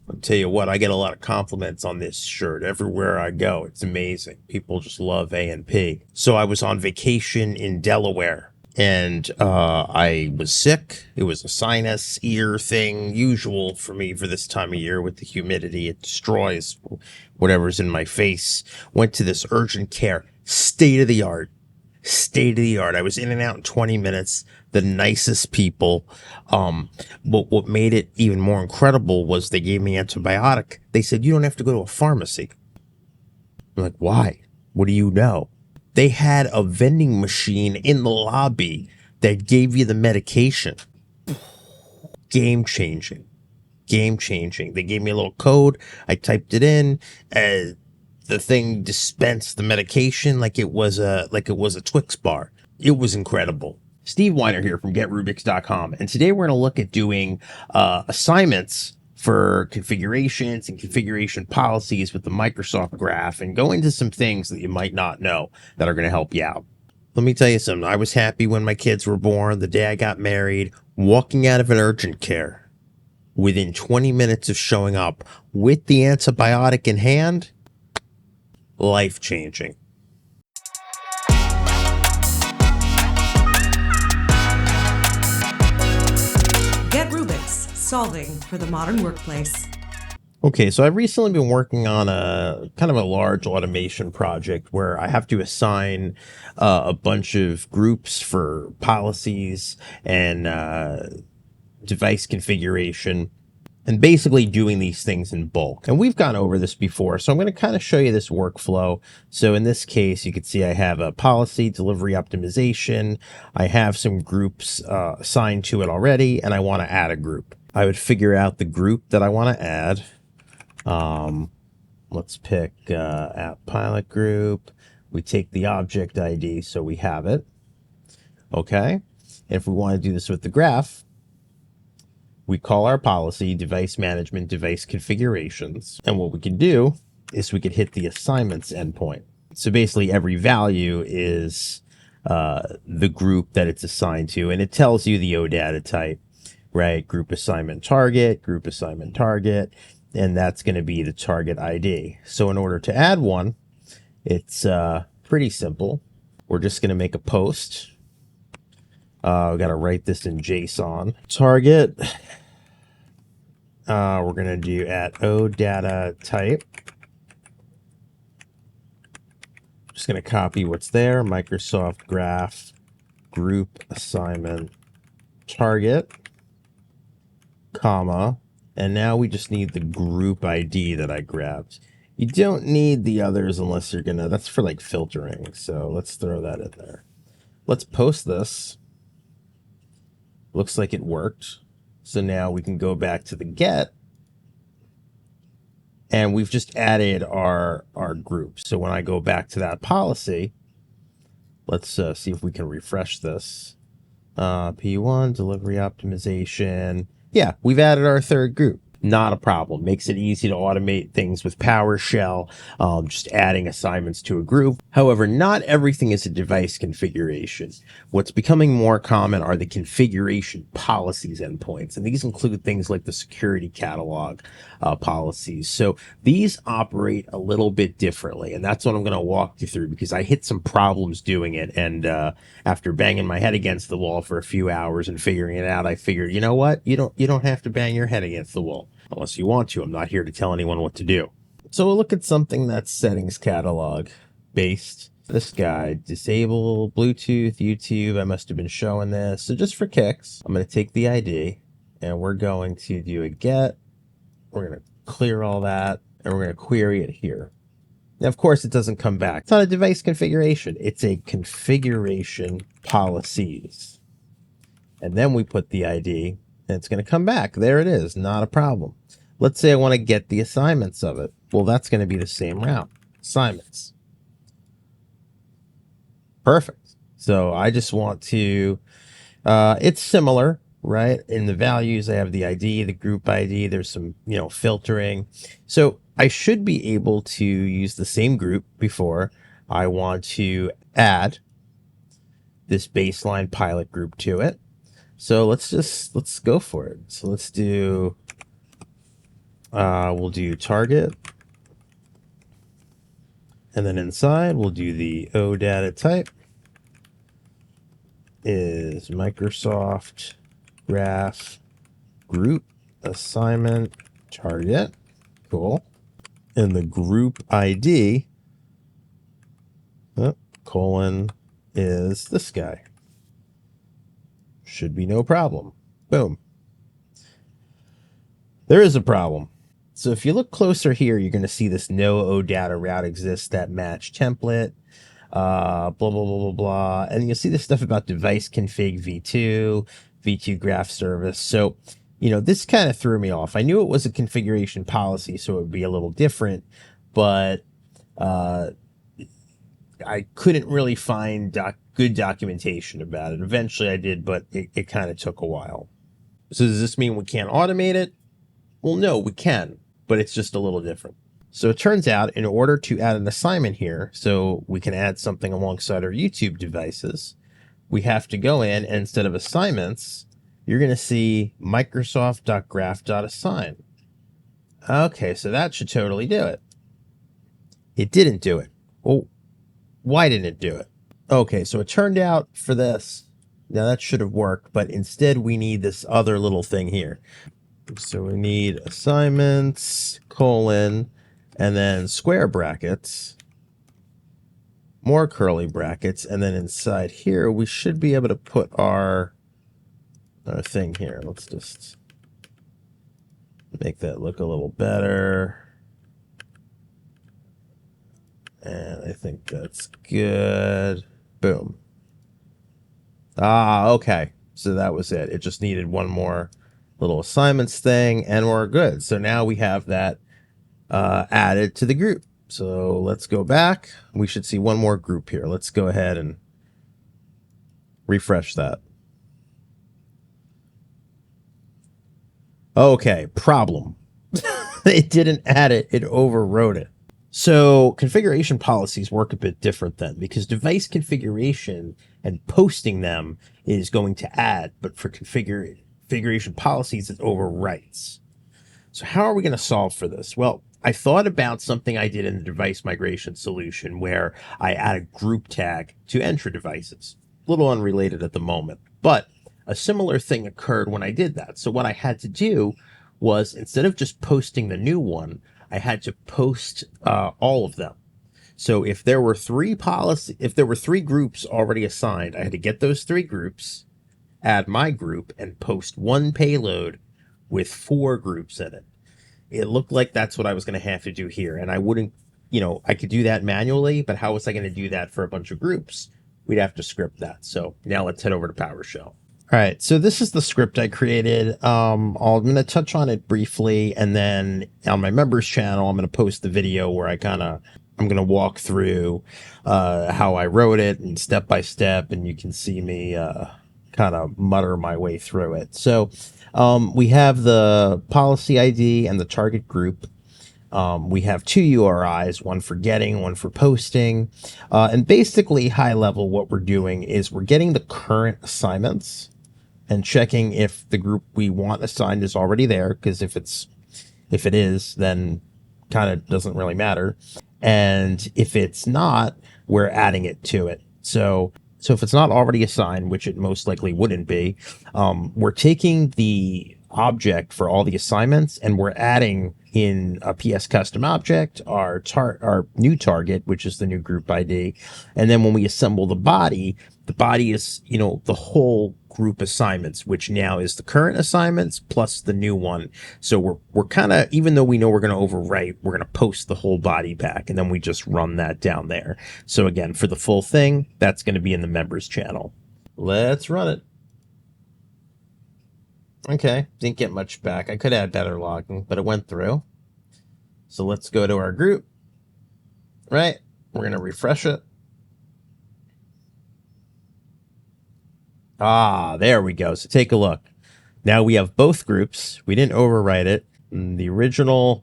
I'll tell you what, I get a lot of compliments on this shirt everywhere I go. It's amazing. People just love A&P. So I was on vacation in Delaware and I was sick. It was a sinus ear thing, usual for me for this time of year with the humidity. It destroys whatever's in my face. Went to this urgent care, state of the art. State of the art. I was in and out in 20 minutes. The nicest people. But what made it even more incredible was they gave me antibiotic. They said, you don't have to go to a pharmacy. I'm like, why? What do you know? They had a vending machine in the lobby that gave you the medication. Game changing. Game changing. They gave me a little code. I typed it in. The thing dispensed the medication like it was a Twix bar. It was incredible. Steve Weiner here from GetRubix.com, and today we're going to look at doing assignments for configurations and configuration policies with the Microsoft Graph, and go into some things that you might not know that are going to help you out. Let me tell you something. I was happy when my kids were born, the day I got married, walking out of an urgent care within 20 minutes of showing up with the antibiotic in hand. Life-changing. Get Rubix, solving for the modern workplace. Okay, so I've recently been working on a kind of a large automation project where I have to assign a bunch of groups for policies and device configuration, and basically doing these things in bulk. And we've gone over this before, so I'm going to kind of show you this workflow. So in this case, you can see I have a policy delivery optimization. I have some groups assigned to it already, and I want to add a group. I would figure out the group that I want to add. Let's pick app pilot group. We take the object ID, so we have it. Okay. If we want to do this with the graph, we call our policy device management, device configurations. And what we can do is we could hit the assignments endpoint. So basically every value is the group that it's assigned to, and it tells you the OData type, right? Group assignment target, and that's going to be the target ID. So in order to add one, it's pretty simple. We're just going to make a post. We've got to write this in JSON. Target. We're going to do at OData type. Just going to copy what's there. Microsoft Graph group assignment target, comma. And now we just need the group ID that I grabbed. You don't need the others unless you're going to, that's for like filtering. So let's throw that in there. Let's post this. Looks like it worked. So now we can go back to the get, and we've just added our group. So when I go back to that policy, let's see if we can refresh this. P1, delivery optimization. Yeah, we've added our third group. Not a problem. Makes it easy to automate things with PowerShell, just adding assignments to a group. However, not everything is a device configuration. What's becoming more common are the configuration policies endpoints, and these include things like the security catalog policies. So these operate a little bit differently, and that's what I'm going to walk you through because I hit some problems doing it, and after banging my head against the wall for a few hours and figuring it out, I figured, you know what? You don't have to bang your head against the wall. Unless you want to. I'm not here to tell anyone what to do. So we'll look at something that's settings catalog based. This guy, disable Bluetooth, YouTube. I must have been showing this. So just for kicks, I'm going to take the ID and we're going to do a get. We're going to clear all that and we're going to query it here. Now, of course, it doesn't come back. It's not a device configuration. It's a configuration policies. And then we put the ID and it's going to come back. There it is. Not a problem. Let's say I want to get the assignments of it. Well, that's going to be the same route. Assignments. Perfect. So I just want to, it's similar, right? In the values, I have the ID, the group ID. There's some, filtering. So I should be able to use the same group before. I want to add this baseline pilot group to it. So let's go for it. So let's do We'll do target. And then inside, we'll do the OData type is Microsoft Graph Group Assignment Target. Cool. And the group ID, colon, is this guy. Should be no problem. Boom. There is a problem. So if you look closer here, you're going to see this no OData route exists that match template, blah, blah, blah, blah, blah. And you'll see this stuff about device config v2 graph service. So, this kind of threw me off. I knew it was a configuration policy, so it would be a little different, but I couldn't really find good documentation about it. Eventually I did, but it kind of took a while. So does this mean we can't automate it? Well, no, we can, but it's just a little different. So it turns out in order to add an assignment here, so we can add something alongside our YouTube devices, we have to go in and instead of assignments, you're going to see Microsoft.graph.assign. Okay, so that should totally do it. It didn't do it. Well, why didn't it do it? Okay, so it turned out for this, now that should have worked, but instead we need this other little thing here. So we need assignments, colon, and then square brackets, more curly brackets, and then inside here we should be able to put our thing here. Let's just make that look a little better. And I think that's good. Boom. Okay. So that was it. It just needed one more little assignments thing, and we're good. So now we have that added to the group. So let's go back. We should see one more group here. Let's go ahead and refresh that. Okay, problem. It didn't add it, it overwrote it. So configuration policies work a bit different then, because device configuration and posting them is going to add, but for configuration policies, it overwrites. So how are we going to solve for this? Well, I thought about something I did in the device migration solution where I add a group tag to Entra devices. A little unrelated at the moment, but a similar thing occurred when I did that. So what I had to do was, instead of just posting the new one, I had to post all of them. So if there were three groups already assigned, I had to get those 3 groups, add my group, and post one payload with 4 groups in it. It looked like that's what I was going to have to do here. And I wouldn't, I could do that manually, but how was I going to do that for a bunch of groups? We'd have to script that. So now let's head over to PowerShell. All right, so this is the script I created. I'm going to touch on it briefly, and then on my members channel, I'm going to post the video where I'm going to walk through how I wrote it and step by step, and you can see me kind of mutter my way through it. So we have the policy ID and the target group. We have 2 URIs, one for getting, one for posting. And basically, high level, what we're doing is we're getting the current assignments and checking if the group we want assigned is already there, because if it is, then kind of doesn't really matter. And if it's not, we're adding it to it. So if it's not already assigned, which it most likely wouldn't be, we're taking the object for all the assignments and we're adding in a PS custom object our new target, which is the new group ID. And then when we assemble the body is, the whole group assignments, which now is the current assignments plus the new one. So we're kind of, even though we know we're going to overwrite, we're going to post the whole body back, and then we just run that down there. So again, for the full thing, that's going to be in the members channel. Let's run it. Okay, didn't get much back. I could add better logging, but it went through. So let's go to our group. Right, we're going to refresh it. There we go. So take a look. Now we have both groups. We didn't overwrite it. The original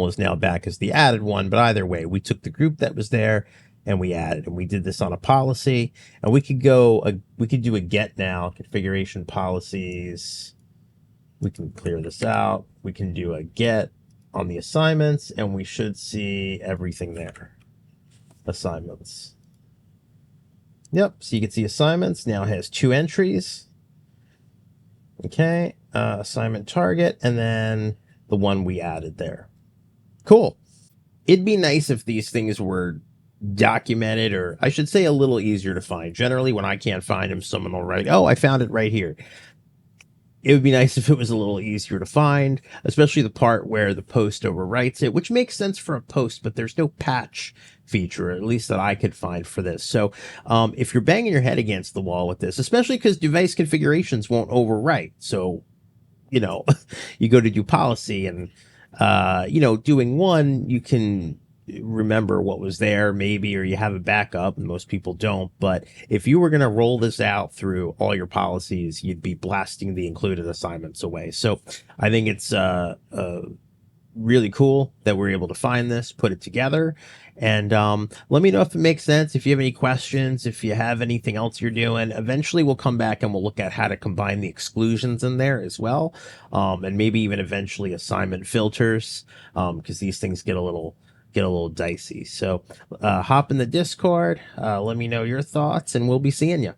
is now back as the added one, but either way, we took the group that was there and we added, and we did this on a policy, and we could do a get now, configuration policies. We can clear this out. We can do a get on the assignments, and we should see everything there. Assignments. Yep, so you can see assignments now has 2 entries. Okay, assignment target, and then the one we added there. Cool. It'd be nice if these things were documented, or I should say a little easier to find. Generally, when I can't find them, someone will write, oh, I found it right here. It would be nice if it was a little easier to find, especially the part where the post overwrites it, which makes sense for a post, but there's no patch feature, at least that I could find for this. So if you're banging your head against the wall with this, especially because device configurations won't overwrite. So, you know, you go to do policy and, you know, doing one, you can remember what was there maybe, or you have a backup, and most people don't. But if you were going to roll this out through all your policies, you'd be blasting the included assignments away. So I think it's really cool that we're able to find this, put it together, and let me know if it makes sense. If you have any questions, if you have anything else you're doing, eventually we'll come back and we'll look at how to combine the exclusions in there as well, and maybe even eventually assignment filters, because these things get a little dicey. So hop in the Discord, let me know your thoughts, and we'll be seeing you.